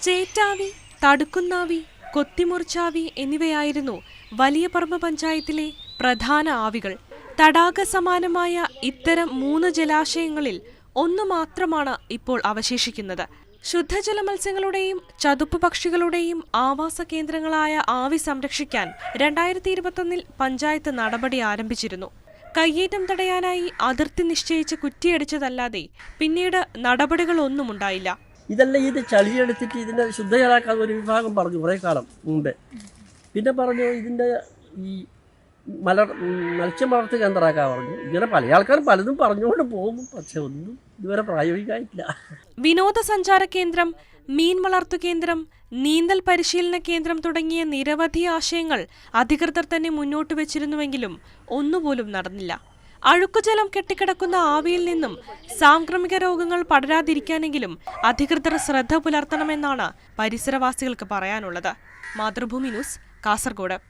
ചേറ്റാവി, തടുക്കുന്നാവി, കൊത്തിമുറിച്ചാവി എന്നിവയായിരുന്നു വലിയപറമ്പ് പഞ്ചായത്തിലെ പ്രധാന ആവികൾ. തടാക സമാനമായ ഇത്തരം 3 ജലാശയങ്ങളിൽ ഒന്നു മാത്രമാണ് ഇപ്പോൾ അവശേഷിക്കുന്നത്. ശുദ്ധജല മത്സ്യങ്ങളുടെയും ചതുപ്പ് പക്ഷികളുടെയും ആവാസ കേന്ദ്രങ്ങളായ ആവി സംരക്ഷിക്കാൻ 2021 പഞ്ചായത്ത് നടപടി ആരംഭിച്ചിരുന്നു. കയ്യേറ്റം തടയാനായി അതിർത്തി നിശ്ചയിച്ച് കുറ്റിയടിച്ചതല്ലാതെ പിന്നീട് നടപടികളൊന്നും ഉണ്ടായില്ല. ഇതെല്ലാം ഇത് ചളിയെടുത്തിട്ട് ഇതിൻ്റെ ശുദ്ധജലാക്കാൻ ഒരു വിഭാഗം പറഞ്ഞു കുറേ കാലം മുമ്പേ. പിന്നെ പറഞ്ഞു ഇതിൻ്റെ ഈ മത്സ്യം വളർത്ത് കേന്ദ്രമാക്കാൻ പറഞ്ഞു. ഇങ്ങനെ പല ആൾക്കാരും പലതും പറഞ്ഞുകൊണ്ട് പോകും, പക്ഷെ ഒന്നും ഇതുവരെ പ്രായോഗികമായിട്ടില്ല. വിനോദസഞ്ചാര കേന്ദ്രം, മീൻ വളർത്തു കേന്ദ്രം, നീന്തൽ പരിശീലന കേന്ദ്രം തുടങ്ങിയ നിരവധി ആശയങ്ങൾ അധികൃതർ തന്നെ മുന്നോട്ട് വെച്ചിരുന്നുവെങ്കിലും ഒന്നുപോലും നടന്നില്ല. അഴുക്കുജലം കെട്ടിക്കിടക്കുന്ന ആവിയിൽ നിന്നും സാംക്രമിക രോഗങ്ങൾ പടരാതിരിക്കാനെങ്കിലും അധികൃതർ ശ്രദ്ധ പുലർത്തണമെന്നാണ് പരിസരവാസികൾക്ക് പറയാനുള്ളത്. മാതൃഭൂമി ന്യൂസ്, കാസർഗോഡ്.